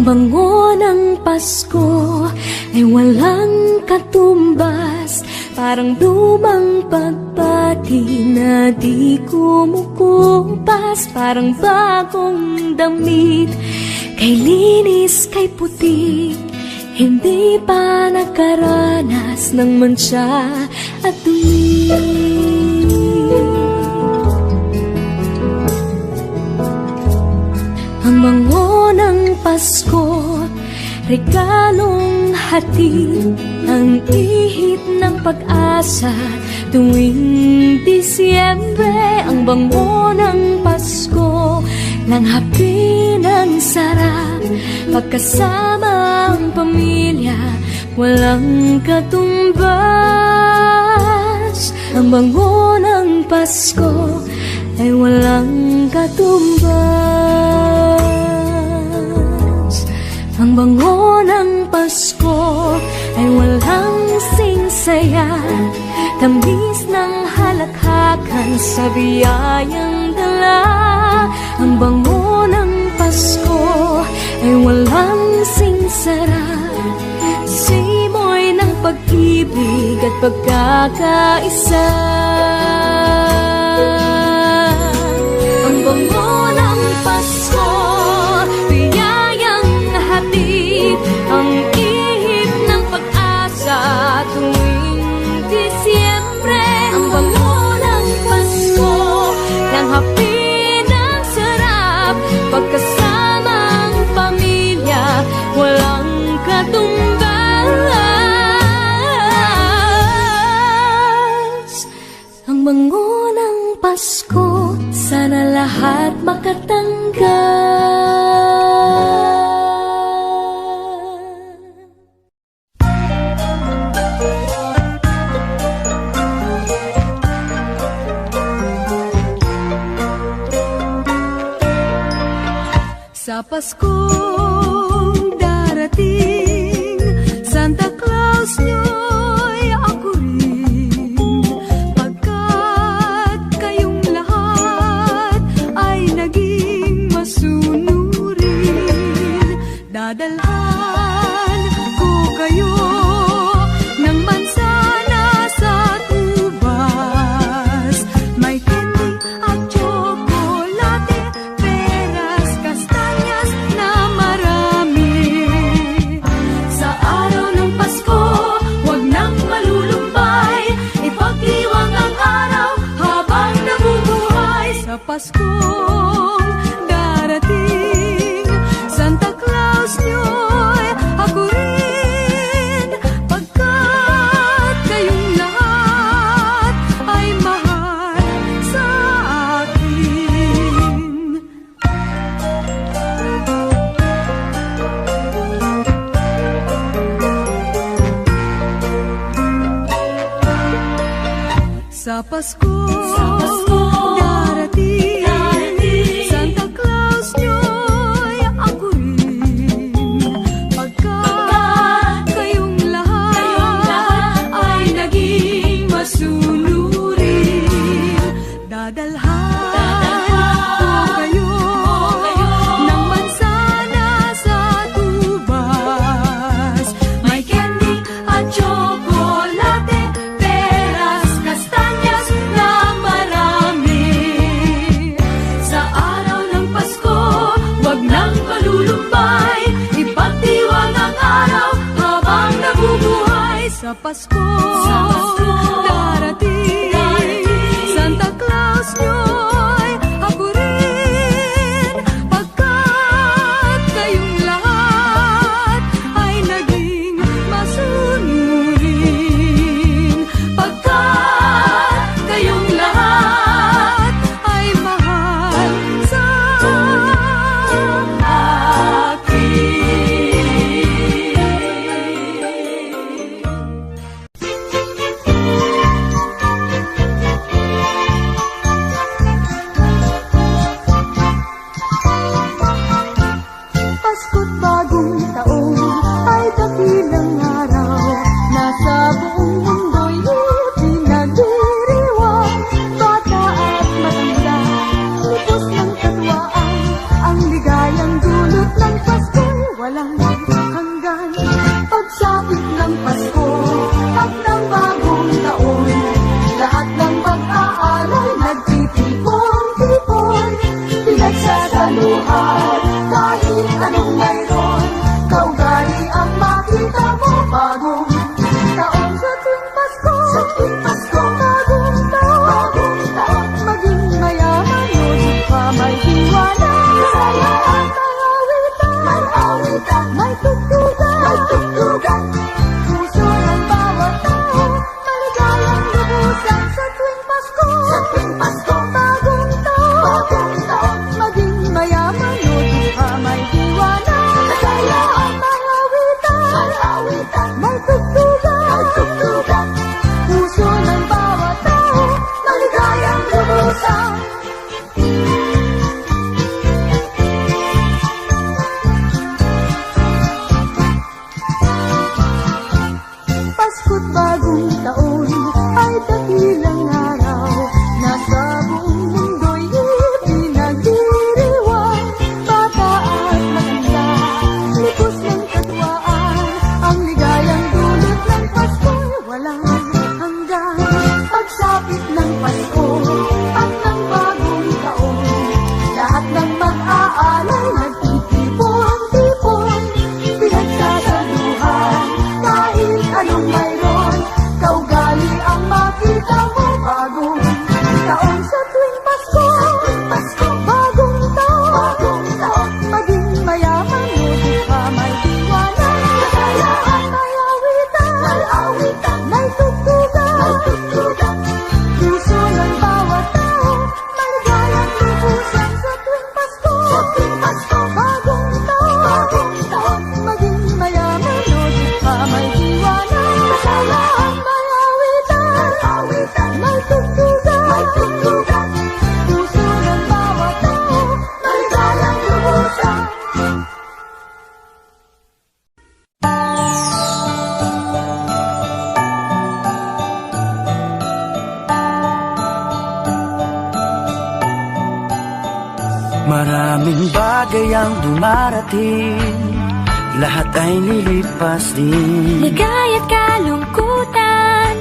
Bango ng Pasko ay walang katumbas, parang lumang pagpati na di kumukupas, parang bagong damit, kay linis, kay putik, hindi pa nakaranas ng mantsa at dumi. Ang bango ng Pasko, regalong hatid, ang ihip ng pag-asa tuwing Disyembre. Ang bango ng Pasko, langhapi ng sarap, pagkasama ang pamilya, walang katumbas. Ang bango ng Pasko ay walang katumbas. Ang bango ng Pasko ay walang singsaya, tamis ng halakhakan sa biyayang dala. Ang bango ng Pasko ay walang singsara, simoy ng pag-ibig at pagkakaisa. Ang bango ng Pasko, biyayang hatid, ang ihip ng pag-asa tuwing Disyembre. Ang bango ng Pasko, langhapi ng sarap, pagkasama ang pamilya, walang katumbas. Ang bango ng Pasko, sana lahat makatanggap. Sa Paskong darating, Santa Claus nyo'y ako rin, pagkat kayong lahat ay naging masunurin. Dadalhan ko kayo ng mansana sa tubas, may candy at tsokolate, peras, kastanyas na marami. Sa araw ng Pasko, huwag nang malulumbay, ipagdiwang ang araw habang nabubuhay. Sa Paskong darating, Santa Claus nyo'y ako rin, pagkat kayong lahat ay mahal sa akin. Sa Paskong darating, Santa Claus nyo'y ako rin, pagkat kayong lahat ay naging masunurin. Dadalhan ko kayo ng mansana sa tubas, may candy at tsokolate, peras, kastanyas na marami. Sa araw ng Pasko, huwag nang malulumbay, ipagdiwang ang araw habang nabubuhay. Sa Pasko darating, Santa Claus nyo'y ako rin, pagkat kayong lahat ay naging masunurin. Pagkat kayong lahat ay mahal sa akin. Maraming bagay ang dumarating, lahat ay lilipas din. Ligaya't kalungkutan,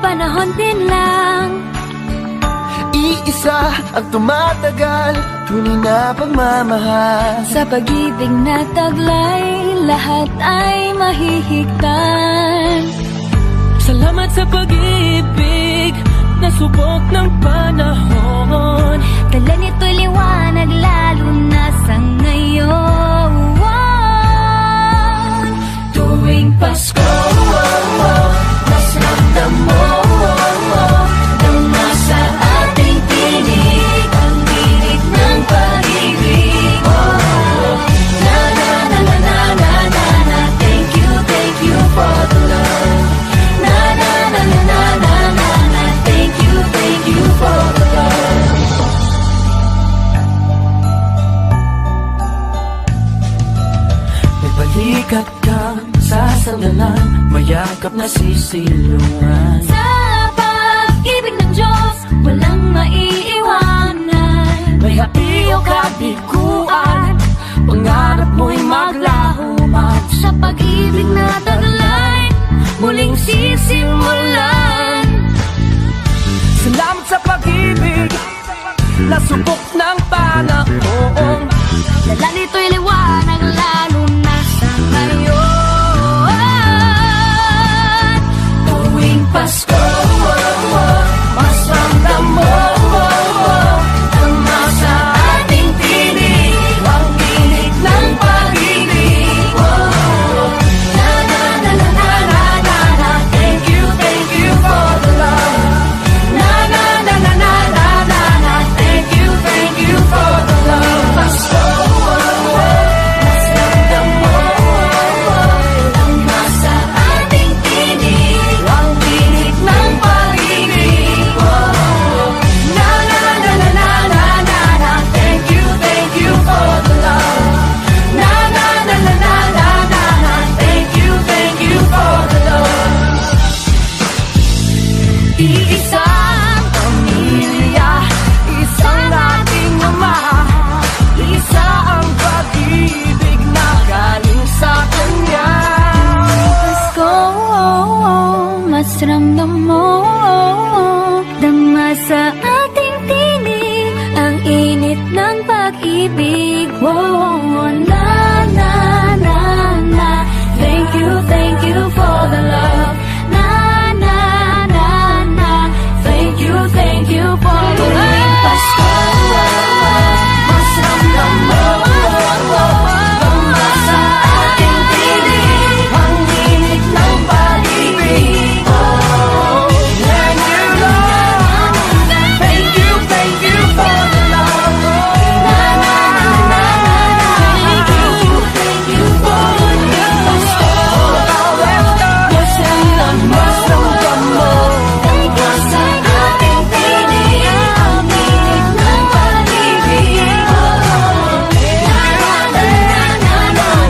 panahon din lang. Iisa ang tumatagal, tunay na pagmamahal. Sa pag-ibig na taglay, lahat ay mahihigtan. Salamat sa pag-ibig na subok ng panahon. Dala nito'y liwanag lalo na sa ngayon. Tuwing Pasko, mas ramdam mo na sa ating tinig ang tinig ng pag-ibig. Na na na na na na na na. Thank you for the love. Na na na na na na na na. Thank you for the love. May balikat kang sasandalan, mayakap na sisilungan. Sa pag-ibig ng Diyos, walang maiiwanan. May hapi o kabiguan, pangarap mo'y maglaho man. Sa pag-ibig na taglay, muling sisimulan. Salamat sa pag-ibig na subok ng panahon. Dala nito'y liwanag lalo na sa ngayon. Tuwing Pasko, mas ramdam mo tama sa ating tinig ang tinig ng pag-ibig. Na na na na na na na na. Thank you for the love. Na na na na na na na na. Thank you for the love. Pasko, mas ramdam mo tama sa ating tinig ang tinig ng pag-ibig. Na na na na na na na na. Thank you for the love. Na na na na na na na na. Thank you for the love. Iisang pamilya, isang ating ama, isa ang pag-ibig na galing sa Kanya. Pasko, mas ramdam mo dama sa ating tinig ang init ng pag-ibig. Na na na na. Thank you for the love. Na na na na. Thank you for the love. Pasko, mas ramdam mo dama sa ating tinig ang init ng pag-ibig. Thank you for the love. Na na na na na na. Thank you for the love. Pasko, mas ramdam mo dama sa ating tinig ang init ng pag-ibig. Na na na na na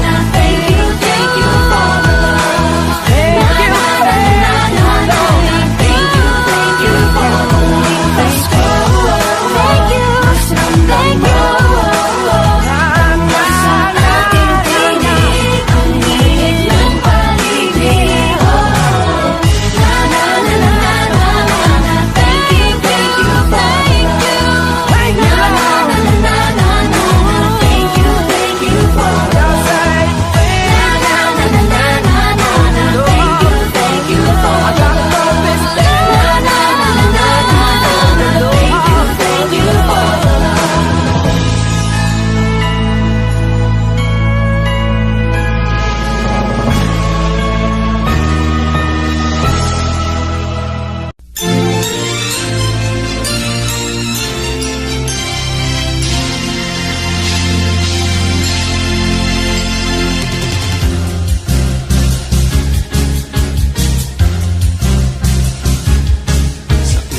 na. Thank you for the love. Na na na na na na. Thank you for the love. Pasko, mas ramdam mo dama sa ating tinig ang init ng pag-ibig. Na na na na na na na. Thank you. Na na na na na na na. Thank you for the love. Na na na na na na na na. Thank you for the love. Na na na na na na na. Thank you for the love.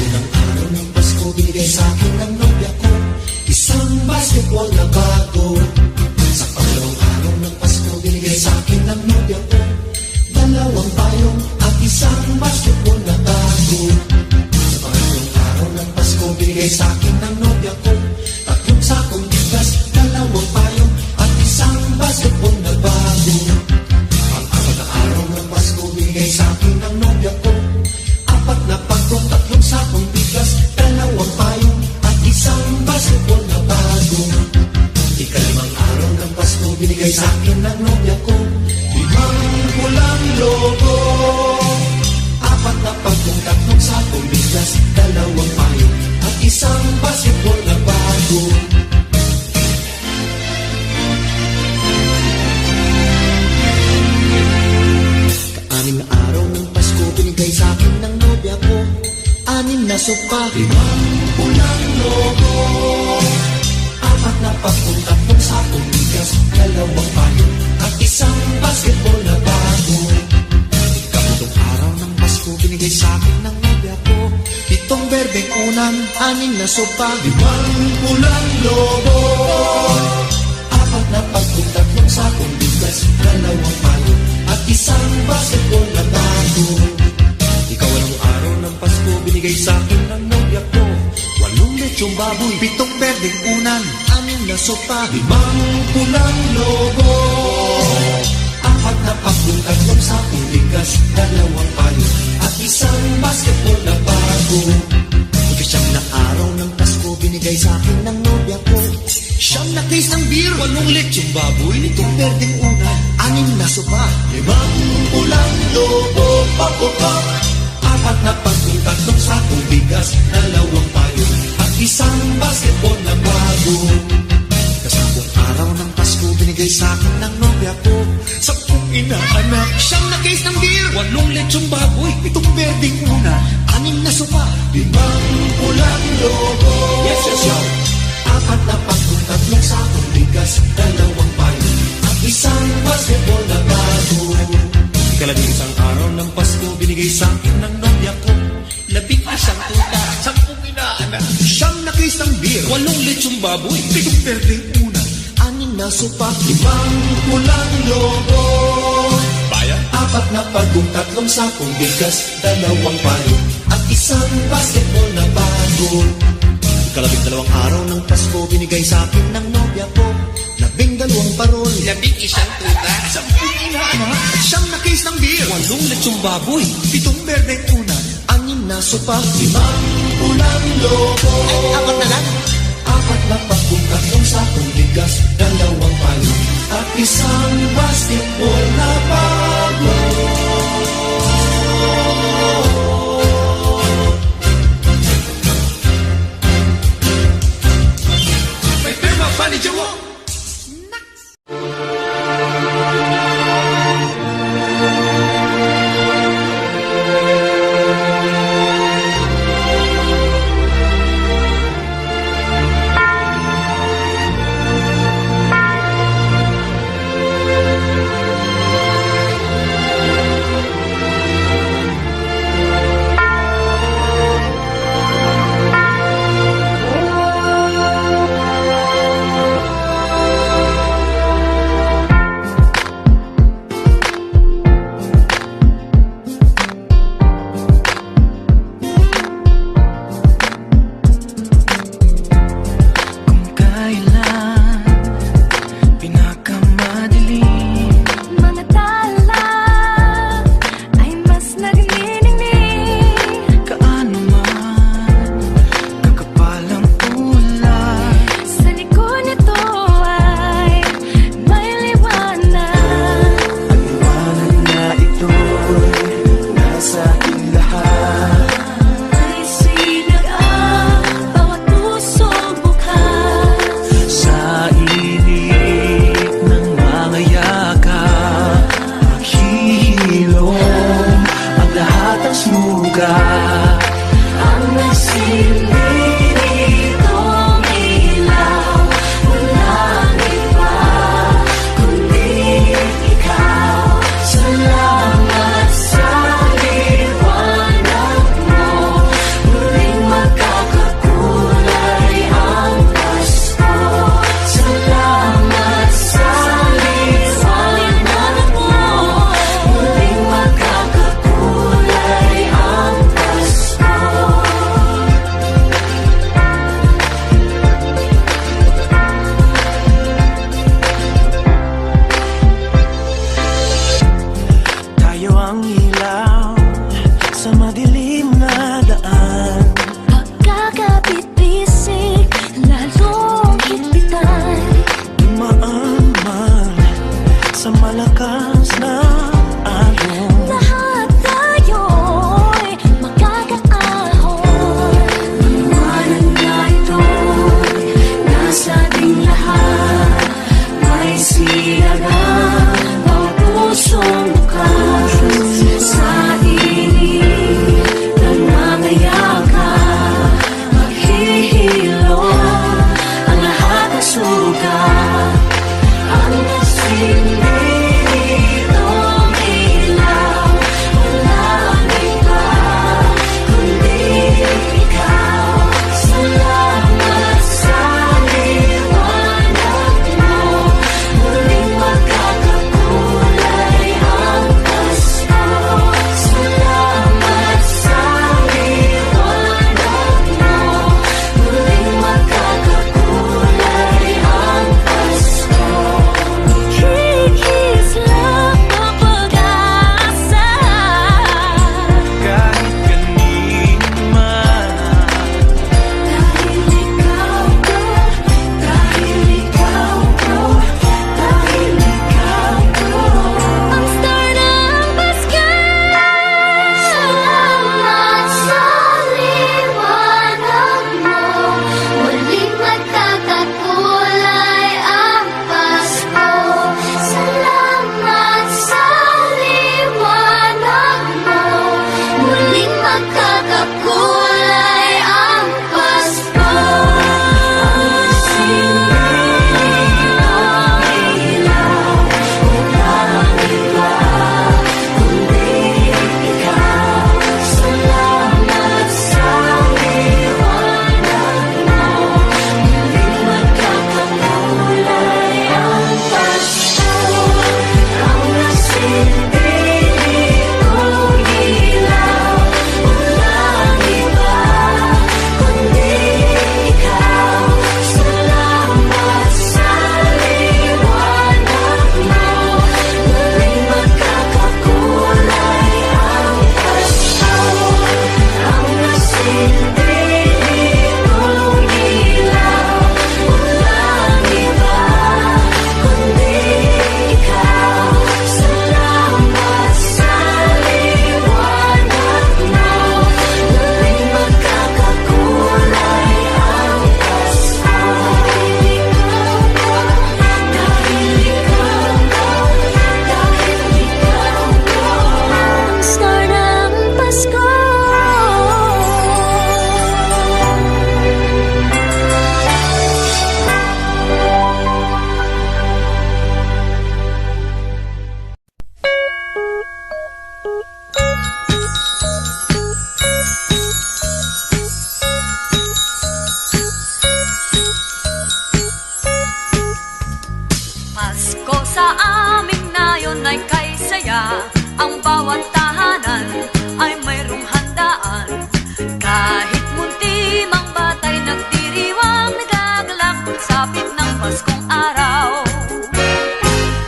Unang araw ng Pasko, binigay sa akin ng nobya ko isang basketball na bago. Sa pangalawang araw ng Pasko, binigay sa akin ng nobya ko dalawang payong at isang basketball na bago. Sa pangalawang araw ng Pasko, binigay sa akin ng nobya ko tatlong sakong binigay sa akin ng nobya ko. 5 pulang logo, 4 na pagkong, 3 sakong bigas, 2 payo, at isang basketball na bago. Anim na araw ng Pasko binigay sa akin ng nobya ko. 6 na sopa, 5 pulang logo, 4 na pagkong, 3 sakong bigas, 2 payo, at isang basketball na bago. Ikapitong araw ng Pasko binigay sa akin ng nobya ko. 7 berdeng unan, 6 na sopa, 5 pulang logo, 4 na pagkong, 3 sakong bigas, 2 payo, at isang basketball na bago. Ikaw-walong araw ng Pasko binigay sa akin ng nobya ko. 8 lechong baboy, 7 berdeng unan, 6 na sopa, 5 pulang logo, 4 na pagkong, 3 sakong bigas, 2 payo, at isang basketball na bago. Ika-9 na araw ng Pasko binigay sa akin ng nobya ko. 9 na case ng beer, 8 lechong baboy, 7 berdeng unan, 6 na sopa, 5 pulang logo, 4 na pagkong, 3 sakong bigas, 2 payo, at isang basketball na bago. Ika-10 araw ng Pasko binigay sa akin ng nobya ko. 10 inaanak, 9 na case ng beer, 8 lechong baboy, 7 berdeng unan, 6 na sopa, 5 pulang logo. Yes, yes, yo. 4 na pagkong, 3 sakong bigas, 2 payo, at isang basketball na bago. Ika-11 araw ng Pasko binigay sa akin ng nobya ko. 11 tuta, 10 inaanak, 9 na case ng beer, 8 lechong baboy, 7 berdeng unan, 6 na sopa, 5 pulang logo. Bayan? 4 na pagkong, 3 sakong bigas, 2 payo, at isang basketball na bago. Ika-12 araw ng Pasko binigay sa akin ng nobya ko. 12 parol, 11 tuta, 10 inaanak, 9 na case ng beer, 8 lechong baboy, 7 berdeng unan, 6 na sopa, 5 pulang logo. Ay, 4 na lang. 4 na pagkong, 3 sakong bigas, 2 payo, at isang basketball na bago. May tema pa ni Jawo. ang bawat tahanan ay mayroong handaan. Kahit munti mang batay nagdiriwang, nagagalak pagsapit ng Paskong araw.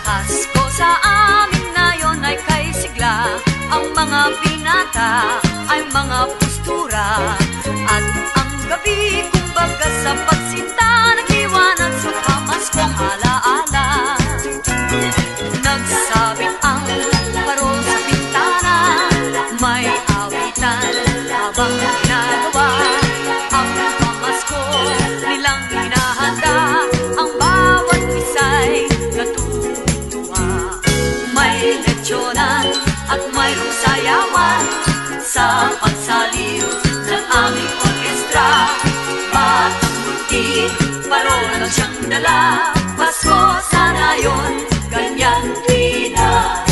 Pasko sa amin ngayon ay kay sigla, ang mga binata ay mga postura, at ang gabi kumbaga sa pagsinta nag-iwanan sa pamaskong alaala. Nagsabit ang parol sa bintana, may awitan habang ginagawa ang pamasko nilang hinahanda. Ang bawat isa'y natutuwa, may lechyonan at mayroong sayawan sa pagsaliw ng aming orkestra. Batang multi, parol ang siyang dala, Pasko sana yun, ganyan din na.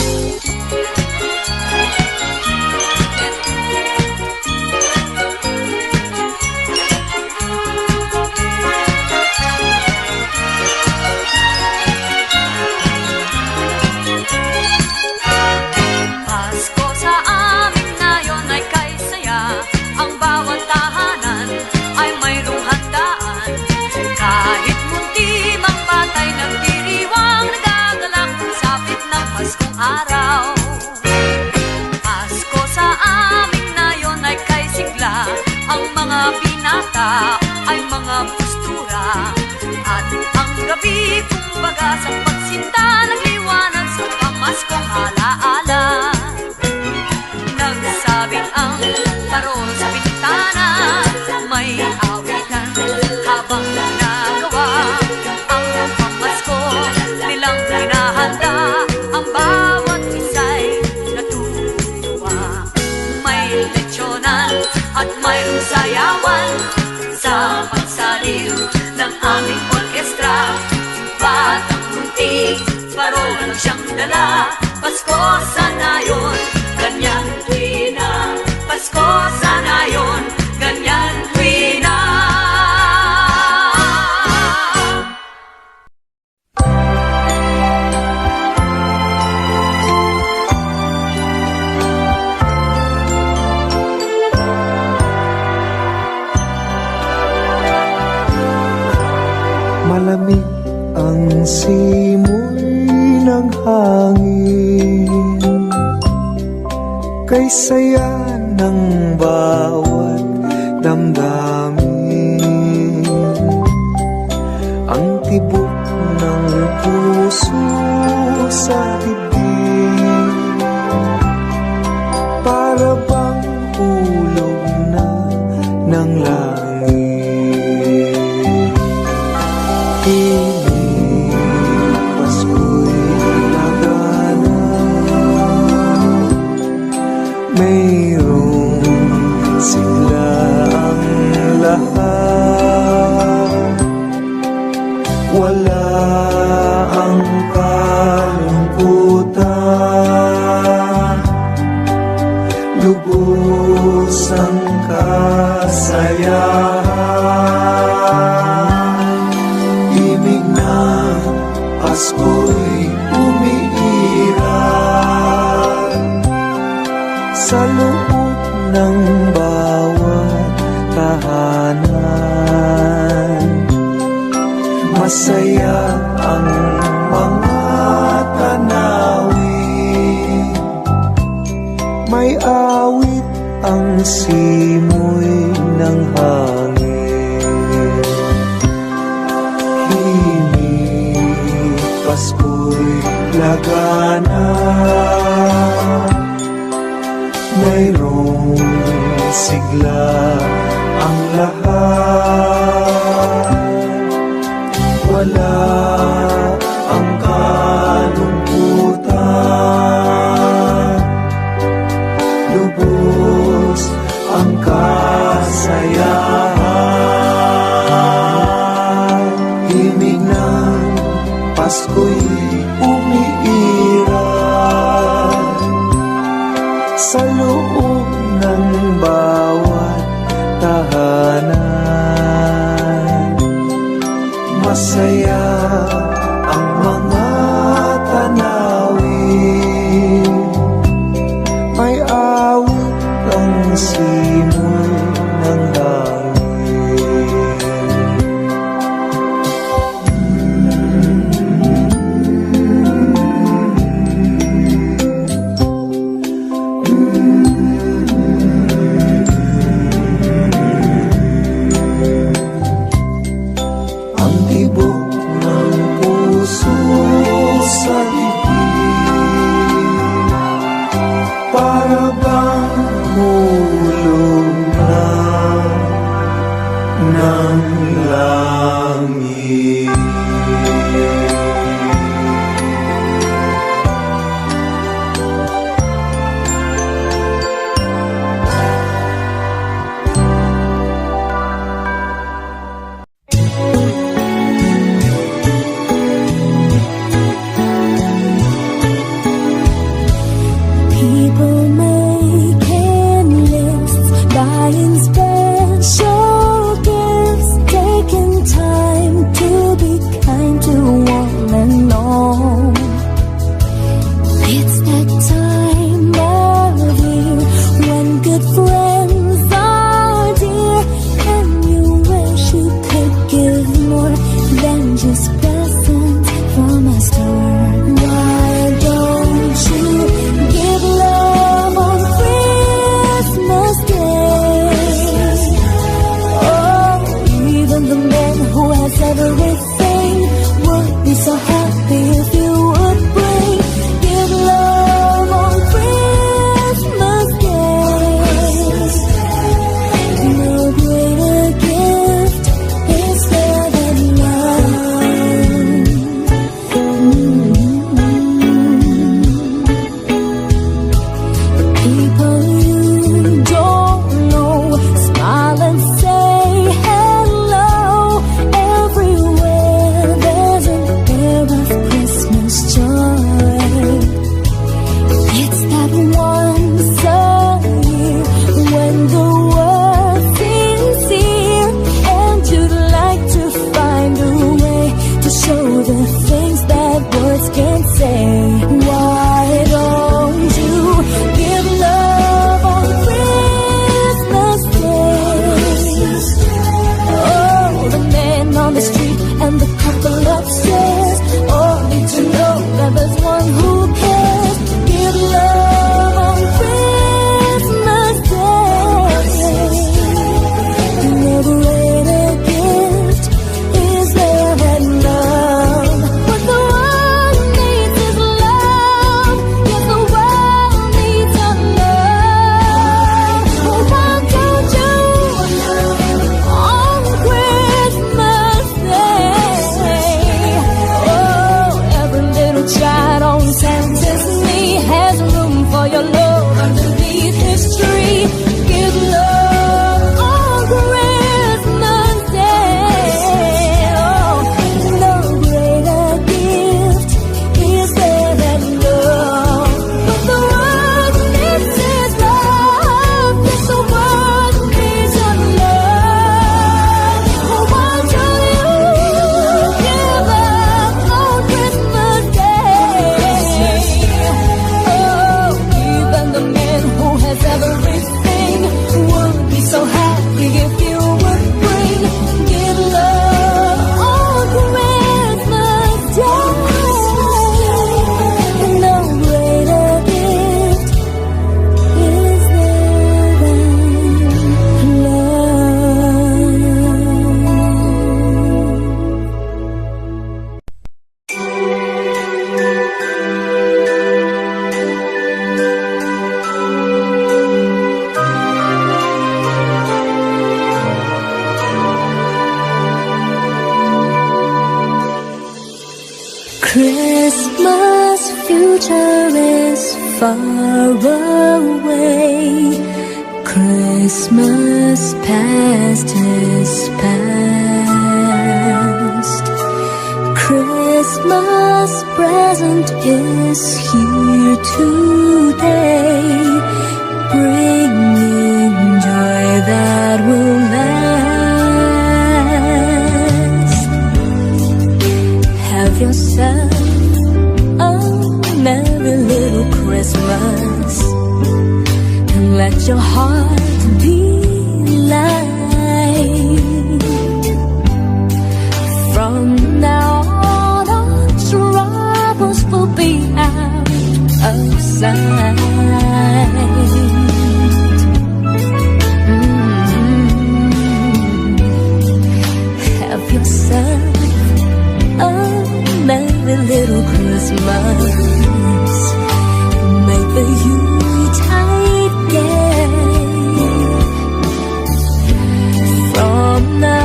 Pasko sa amin ngayon ay kay saya, ang bawat tahanan ay mayroong handaan. Kahit munti mang batay nagdiriwang, nagagalak sapit ng Paskong araw. Pasko sa amin ngayon ay kay sigla, ang mga binata ay mga postura, at ang gabi kumbaga sa pagsinta nagliwanag sa pamaskong alaala. Nagsabit ang parol sa bintana, may awitan habang ginagawa ang pamasko nilang hinahanda. Ang bawat isa'y natutuwa, may lechyonan at mayroong sayawan sa pagsaliw ng aming orkestra. Batang munti, parol ang siyang dala, Pasko sana yun, ganyan tuwi na. Pasko sana yun, ganyan tuwi na. Malamig ang simoy ng hangin, kay saya ng bawat damdamin. Ang tibok ng puso sa dibdib, para bang hulog na ng langit. Piling Pasko'y lagana, mayroong sigla ang lahat. Wala ang kalungkutan, lubos ang kasayahan. Ibig ng Pasko'y umiiral sa loob ng bawat tahanan. Masaya ang mga tanawin, may awit ang simoy ng hangin. Himig Pasko'y lagana, mayroong sigla ang lahat. Wala ang kalungkutan, lubos ang kasayahan. Himig ng Pasko'y umiiral sa loob ng bawat tahanan. Masaya ang mga tanawin, ng langit. People making lists, buying special gifts, taking time to be kind to one and all. It's that time of year when good friends are dear, and you wish you could give more than just presents from a store. Why don't you give love on Christmas Day? Oh, even the man who has everything would be so happy if you would bring. Give love on Christmas Day. No greater gift is there than love. People you don't know, smile and say hello. Everywhere there's an air of Christmas joy. It's that once a year when the world seems here, and you'd like to find a way to show the things that words can't say. Why don't you give love on Christmas Day? Oh, the man on the street and the couple upstairs all need to know that there's one who cares. Give love on Christmas Day. No greater gift is there than love. What the world needs is love. Yes, the world needs a love. Oh, why don't you on Christmas Day? Oh, every little child on Santa's knee has room for your love underneath his tree. Give love on Christmas Day. Oh, no greater gift is there than love. But the world needs is love. Yes, the world needs a love. Oh, why don't you give up on Christmas Day? Oh, even the man who has everything would be so happy if you would bring. Give love on Christmas Day. No greater gift is there than Christmas future is far away. Christmas past is past. Christmas present is here today, bringing joy that will last. Have yourself a merry little Christmas, and let your heart be light. From now on, all troubles will be out of sight. Have yourself a merry little Christmas. Make the Yuletide gay. From now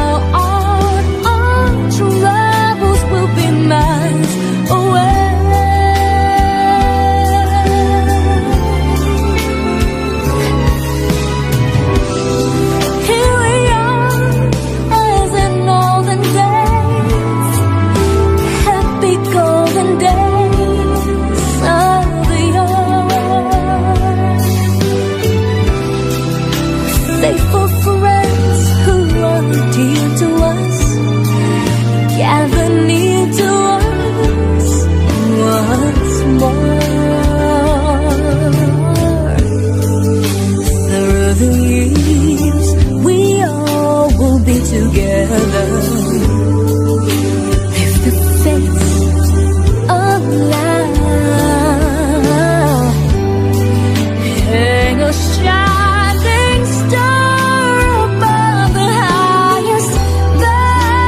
together. If the fates allow, hang a shining star above the highest bough,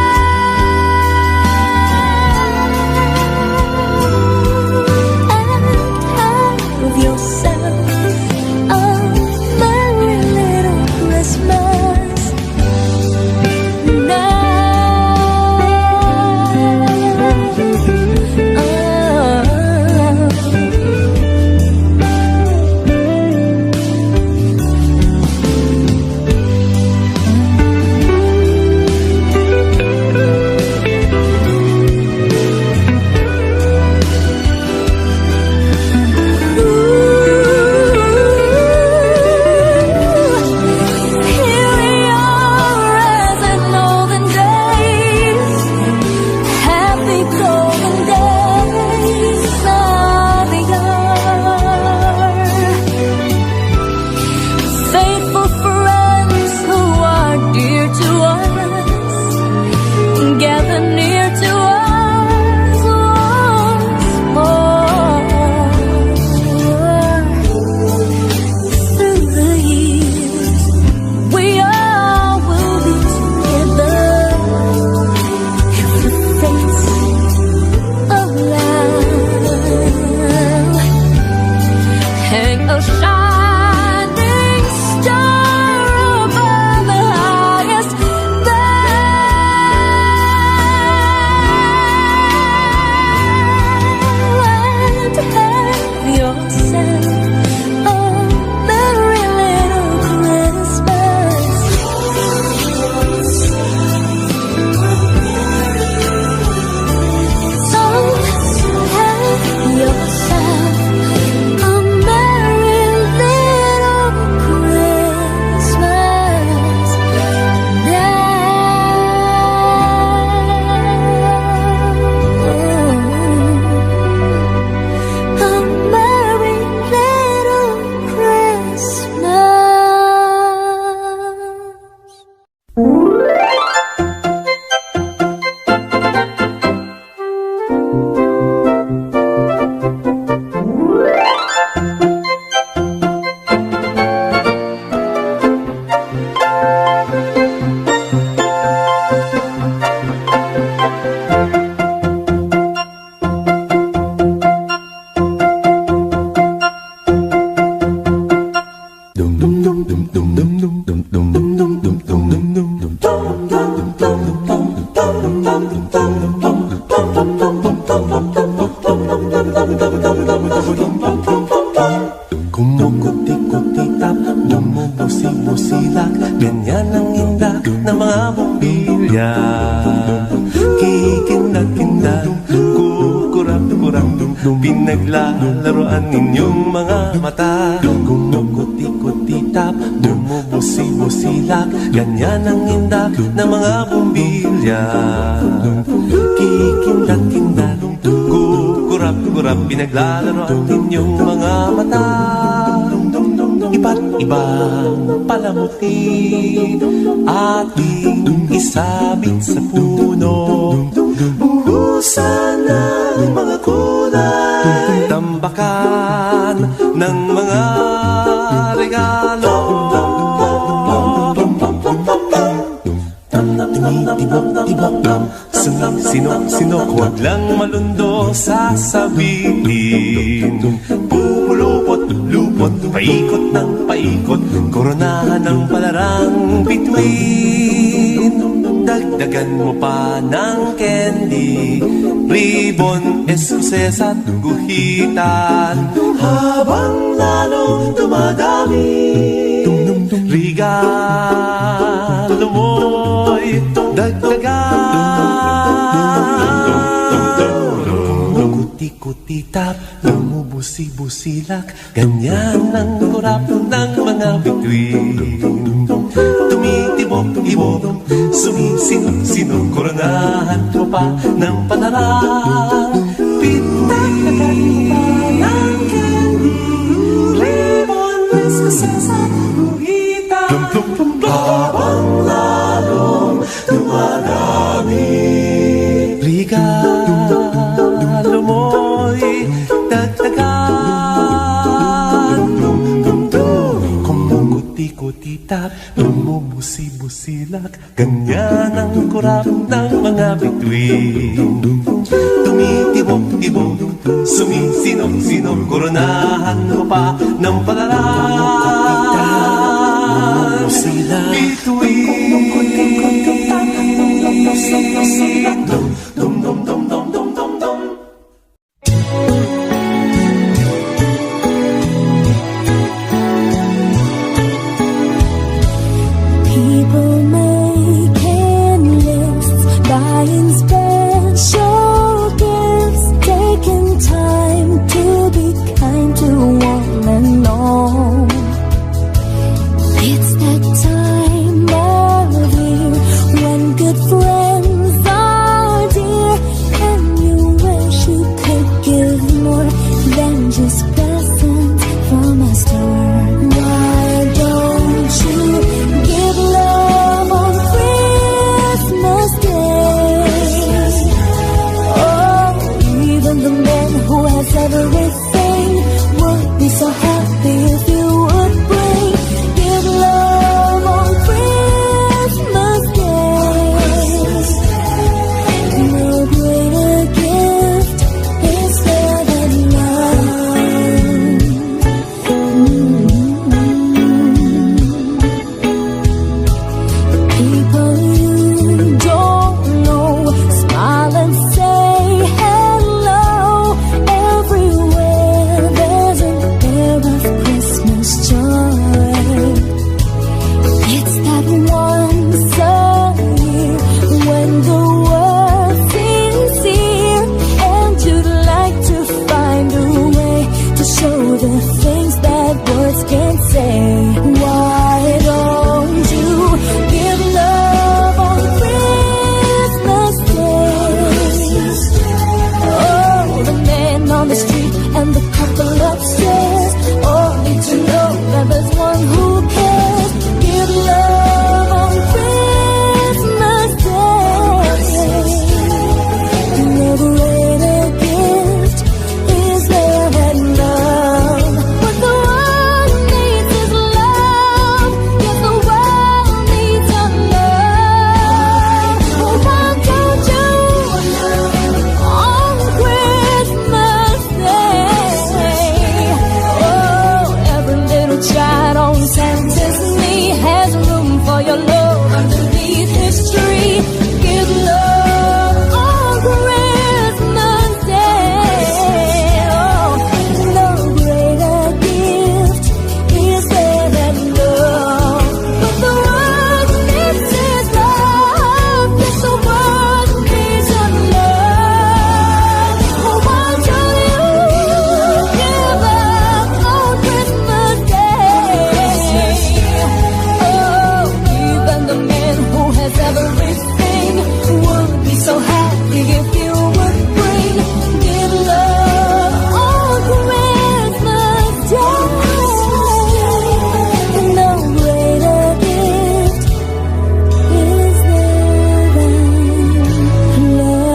and have yourself a merry little Christmas now. Here we are as in olden days, happy golden days of yore. Faithful friends who are dear to us, gather near to us once more. Through the years, we all will be together. If the fates allow, hang a shining star above the highest bough, and have yourself a merry little Christmas. So have yourself a merry little Christmas now. A merry little Christmas. Kumukuti-kutitap, bumubusi-busilak, ganyan ang inda ng mga bumbilya. Kikindag-kindag, kukurap-kurap, pinaglalaroan ninyong mga mata. Kumukuti-kutitap, bumubusi-busilak, ganyan ang inda ng mga bumbilya. Kikindag-kindag, kukurap-kurap, pinaglalaroan ninyong mga mata. Iba't ibang palamuti ating isabit sa puno. Buhusan ng mga kulay, tambakan ng mga regalo. Tibok-tibok, sino-sino, huwag lang malundo sasabihin. Pupulupot-lupot, paikot ng paikot, koronahan ng palarang bituin. Dagdagan mo pa ng candy, ribbon, eskuses at guhitan. Habang lalong dumadami, regalo mo'y dagdagan. Kuti-kuti-tap, bumubusi-busilak, ganyan ang kurap ng mga bituin. Tumitibok-ibok, sumisino-sino, koronahan mo pa ng palarang bituin. Ng candy, ribbon, eskuses at guhitan. Habang lalong kami. Regalo mo'y dagdagan. Kumukuti-kutitap, bumubusi-busilak, ganyan ang kurap ng mga bituin. Tumitibok-tibok, sumisinok-sinok, koronahan mo pa ng palaran. Bituin. Dum-dum-dum-dum-dum-dum-dum. People making lists, buying special gifts, taking time to be kind to one and all. It's that time of year when good friends are dear, and you wish you could give more than just presents from a store. Why don't you give love on Christmas Day? Oh, even the man who has everything would be so happy if you would bring. Give love on Christmas Day. No greater gift is there than love. People you don't know, smile and say hello. Everywhere there's an air of Christmas joy. It's that once a year when the world seems here, and you'd like to find a way to show the things that words can't say. Why don't you give love on Christmas Day? Oh, the man on the street and the couple upstairs all need to know that there's one who cares. Give love on Christmas Day. No greater gift is there than love. What the world needs is love. Yes, the world needs your love. Oh, why don't you on Christmas Day? Oh, every little child on Santa's knee has room for your love underneath his tree. Give love on Christmas Day. Oh, no greater gift is there than love. But the world needs is love. Yes, the world needs your love. Oh, why don't you give up on Christmas Day? Oh, even the man who has everything would be so happy if you would bring. Give love on Christmas Day. No greater gift is there than love.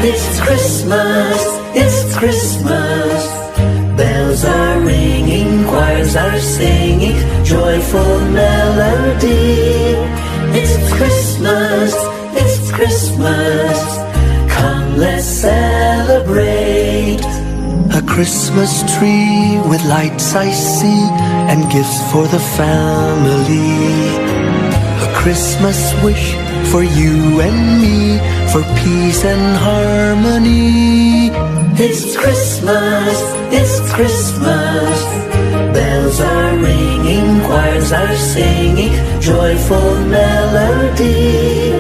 It's Christmas, it's Christmas. Bells are ringing, choirs are singing, joyful melody. It's Christmas, it's Christmas. Come, let's celebrate. A Christmas tree with lights I see, and gifts for the family. A Christmas wish for you and me, for peace and harmony. It's Christmas, it's Christmas. Bells are ringing, choirs are singing, joyful melody.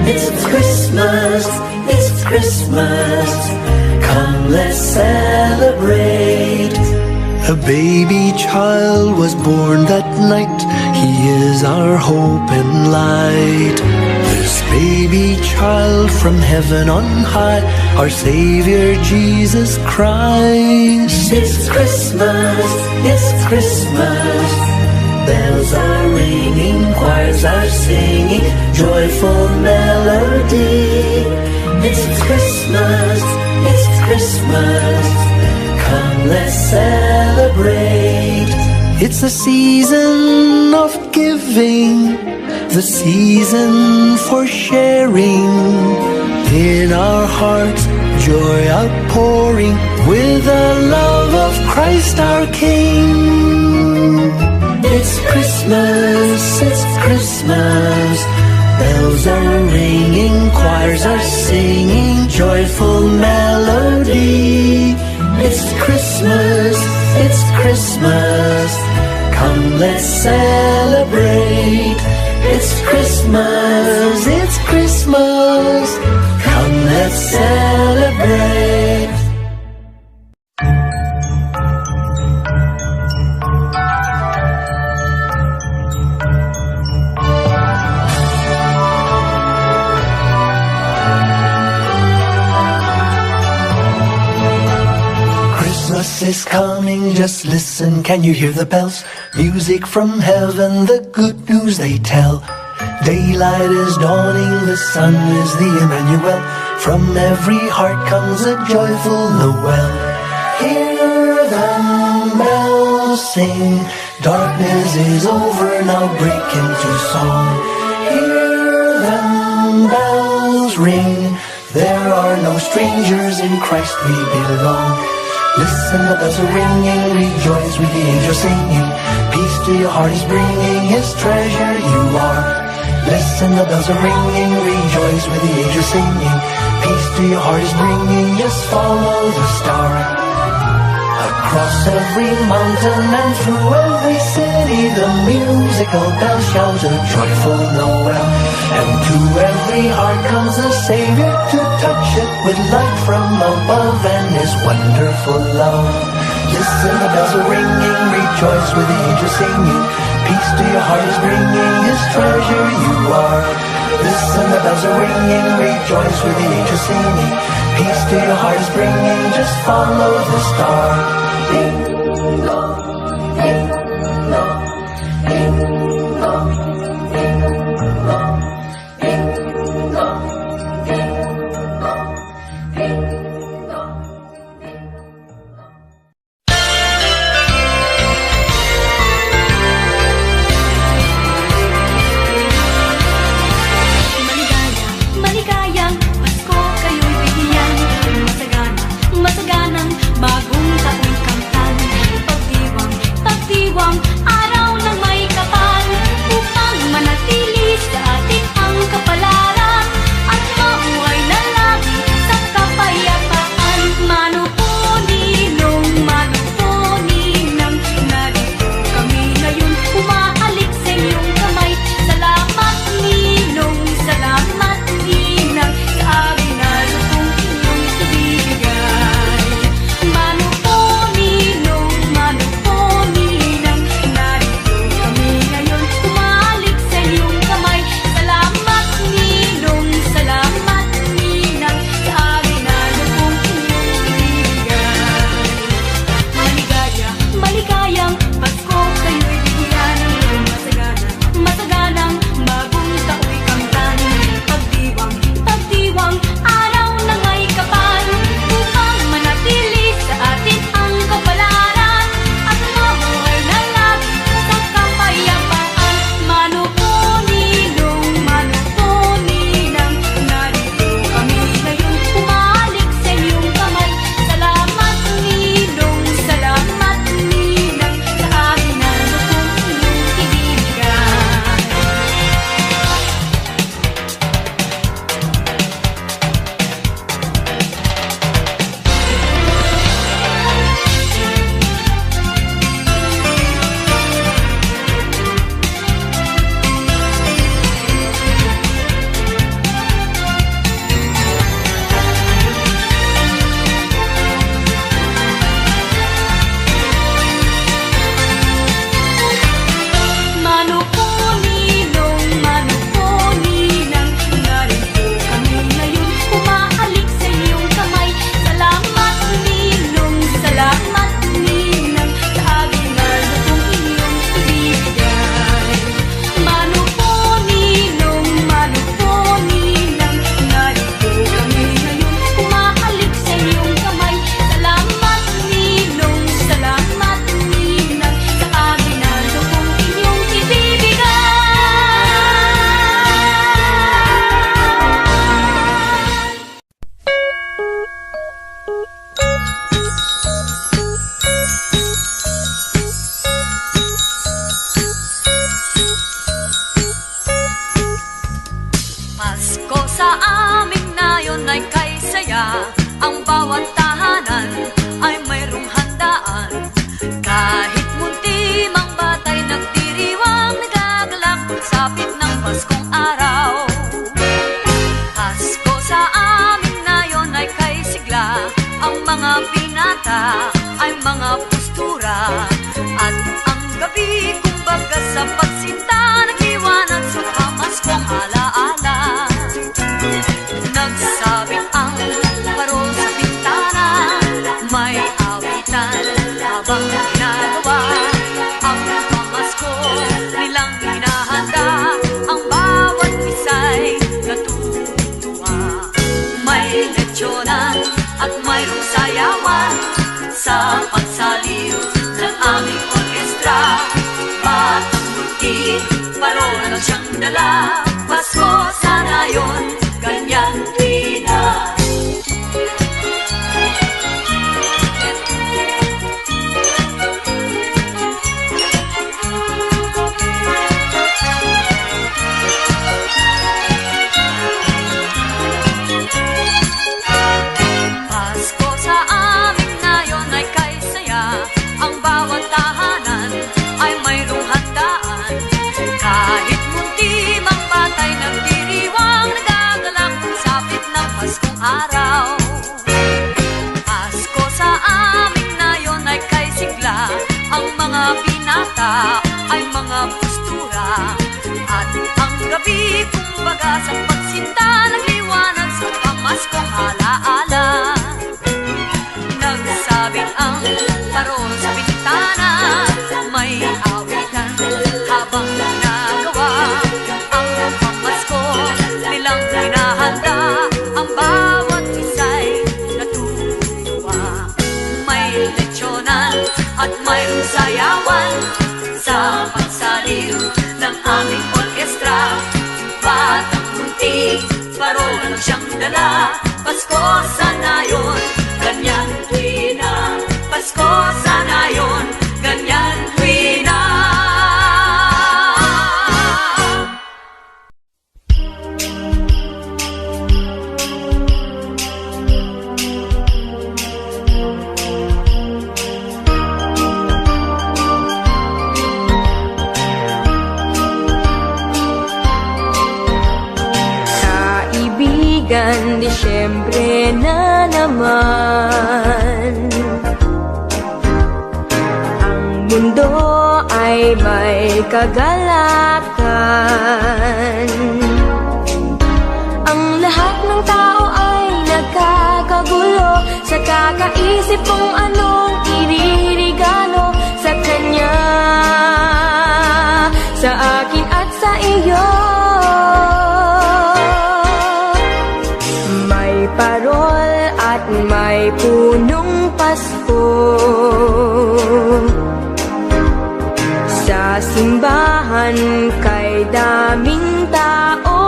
It's Christmas, it's Christmas. Come, let's celebrate. A baby child was born that night. He is our hope and light. This baby child from heaven on high, our Savior Jesus Christ. It's Christmas, it's Christmas. Bells are ringing, choirs are singing, joyful melody. It's Christmas, it's Christmas. Come, let's celebrate. It's the season of giving, the season for sharing. In our hearts, joy outpouring with the love of Christ our King. It's Christmas, it's Christmas. Bells are ringing, choirs are singing, joyful melody. It's Christmas, it's Christmas. Come, let's celebrate. It's Christmas, it's Christmas. Come, let's celebrate. Christmas is coming, just listen, can you hear the bells? Music from heaven, the good news they tell. Daylight is dawning, the sun is the Emmanuel. From every heart comes a joyful Noel. Hear them bells sing, darkness is over, now break into song. Hear them bells ring, there are no strangers, in Christ we belong. Listen, the bells are ringing, rejoice with the angels singing. Peace to your heart is bringing, his treasure you are. Listen, the bells are ringing, rejoice with the angels singing. Peace to your heart is bringing, just follow the star. Across every mountain and through every city, the musical bells shout a joyful Noel. And to every heart comes the Savior to touch it with light from above and his wonderful love. Listen, the bells are ringing, rejoice with the angels singing. Peace to your heart is bringing, his treasure you are. Listen, the bells are ringing, rejoice with the angels singing. Peace to your heart is bringing, just follow the star. Ding dong, ding dong, ding dong, ding dong, ding dong, ding dong, ding dong. Maligaya, maligayang Pasko kayo'y bigyan. Masagana, masaganang bagong taong kamtan. Pagdiwang ngayon ay kay saya. Ang bawat tahanan ay mayroong handaan. Kahit munti mang batay nagdiriwang, nagagalak pagsapit ng Paskong araw. Pasko sa amin ngayon ay kay sigla. Ang mga binata ay mga postura. At ang gabi kumbaga sa pagsinta, nagliwanag sa pamaskong alaala. Nagsabit ang parol sa bintana, may awitan habang ginagawa. Ang pamasko nilang hinahanda, ang bawat isa'y natutuwa. May lechyonan at mayroong sayawan sa pagsaliw ng aming orkestra. Batang multi, parol lang siyang dala. Pasko sana yun, ganyan tina. Pasko sa amin ngayon ay kay saya. Ang bawat tahanan ay mayroong handaan. Kahit munti mang batay nagdiriwang, nagagalak pagsapit ng Paskong araw. Pasko sa amin ngayon ay kay sigla. Ang mga binata ay mga postura. At ang gabi kumbaga sa pagsinta, nagliwanag sa pamaskong alaala. Nagsabit ang parol sa bintana, may awitan habang ginagawa. Ang pamasko nilang hinahanda, ang bawat isa'y natutuwa. May lechyonan at mayroong sayawan sa pagsaliw ng aming orkestra. Batang munti, parol lang siyang dala. Pasko sana yun, ganyan tuwina. Pasko sana yun, ganyan tuwina. Kaibigan, Disyembre na naman. Ang mundo ay may kagalakan. Ang lahat ng tao ay nagkakagulo sa kakaisip kung anong iririgalo sa kanya, sa akin at sa iyo. May parol at may punong Pasko sa simbahan kay daming tao.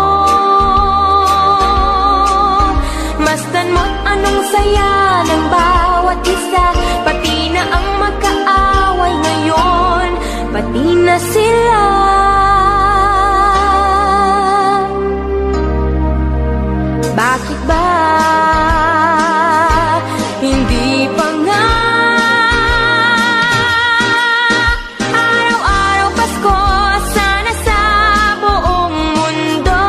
Masdan mo't anong saya ng bawat isa, pati na ang magkaaway ngayon, pati na sila. Bakit ba hindi pa nga araw-araw Pasko sana sa buong mundo?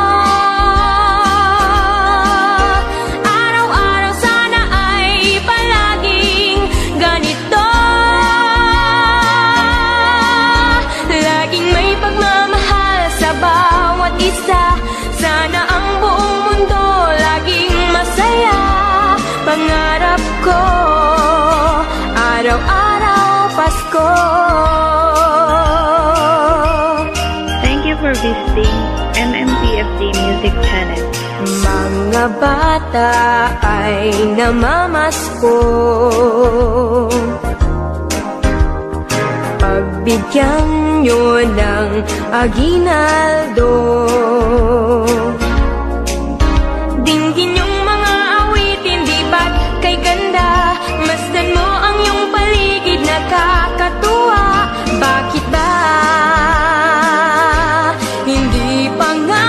Araw-araw sana ay palaging ganito. Laging may pagmamahal sa bawat isa. Sana ang buong mundo laging masaya. Pangarap ko, araw-araw Pasko. Thank you for visiting MMPFD Music Channel. Mga bata ay namamasko. Pagbigyan nyo ng aginaldo. Dinggin yung mga awitin, di ba't kay ganda? Masdan mo ang iyong paligid, nakakatuwa. Bakit ba hindi pa nga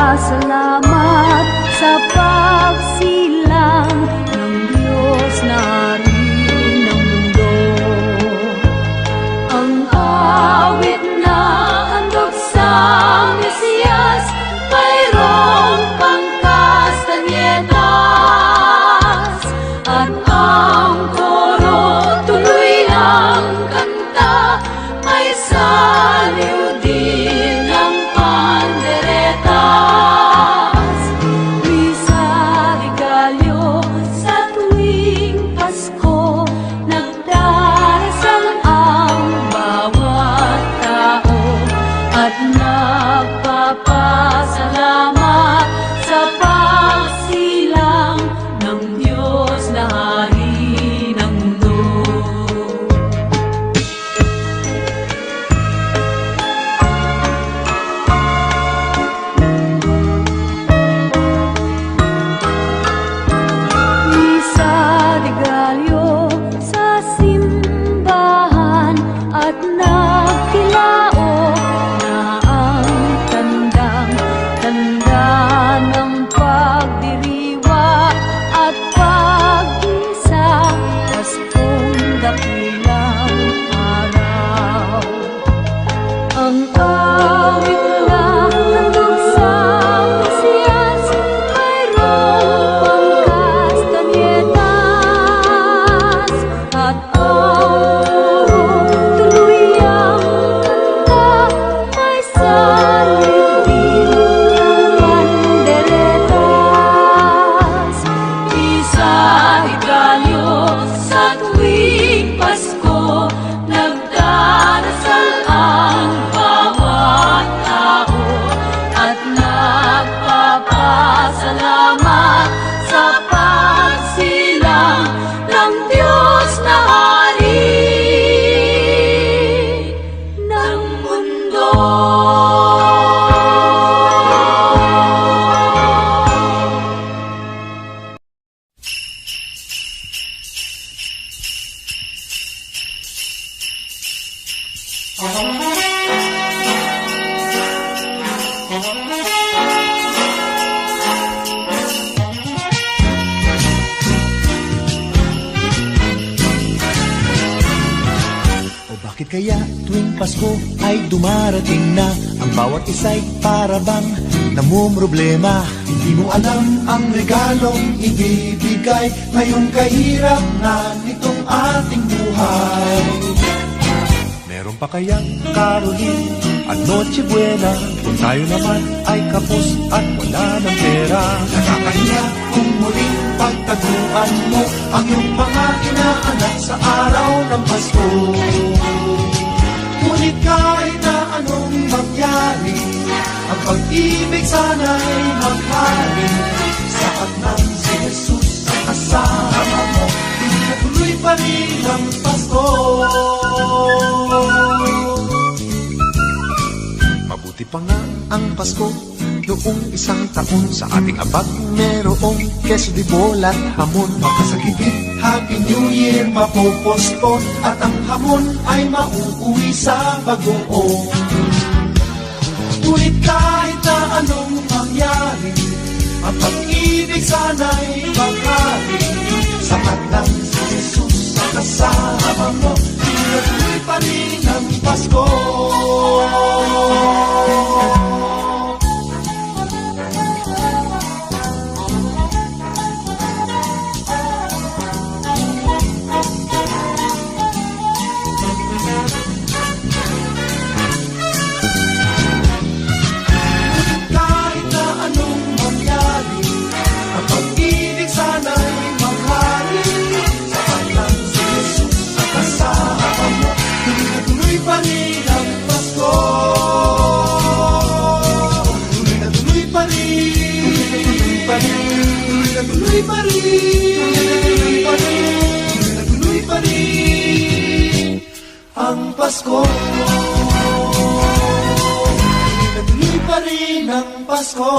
Nagpapasalamat sa pagsilang ng Diyos na hari ng mundo. Ang awit na handog sa Mesiyas, mayroong pangkastanyetas, at ang koro tuloy ang kanta, may saliw din ang panderetas. Misa Regalyo sa tuwing Pasko, nagdarasal ang bawat tao at nagpapasalamat sa pagsilang ng Diyos na hari ng mundo. Misa Regalyo sa simbahan at nagtilaok na ang tandang-tanda ng pagdiriwa at pag-isa, Paskong dakilang araw. Ang awit na handog sa Mesiyas, mayroong pangkastanyetas, at ang tuloy ang kanta, may saliw din ang panderetas. Misa Regalyo sa tuwing Pasko, nagdarasal ang bawat tao at nagpapasalamat sa pagsilang ng Diyos na hari ng mundo. O bakit kaya tuwing Pasko ay dumarating na, ang bawat isa'y parabang namumroblema? Hindi mo alam ang regalong ibibigay ngayong kahirap na nitong ating buhay. Meron pa kayang Caroline at Noche Buena kung tayo naman ay kapos at wala ng pera? Nakakahiya kung muling pagtaguan mo ang iyong mga inaanak sa araw ng Pasko. Ngunit kahit na anong mangyari, ang pag-ibig sana'y maghari. Sapat ng si Jesus ang kasama mo, tuloy pa rin ang Pasko. Mabuti pa nga ang Pasko noong isang taon, sa ating abag merong keso de bola at hamon. Makasagipit Happy New Year mapopospon, at ang hamon ay mauuwi sa bagoong. Ngunit kahit na anong mangyari, ang pag-ibig sana'y maghari. Sapat lang si Jesus sa kasama mo, tuloy pa rin ang Pasko. Kahit na anong mangyari, ang pag-ibig sana'y maghari. Sapat lang si Jesus sa kasama mo, tuloy pa rin ang Pasko. Tuloy na tuloy pa rin, tuloy pa rin, tuloy pa rin, tuloy pa rin, tuloy pa rin ang Pasko. Tuloy pa rin ang Pasko.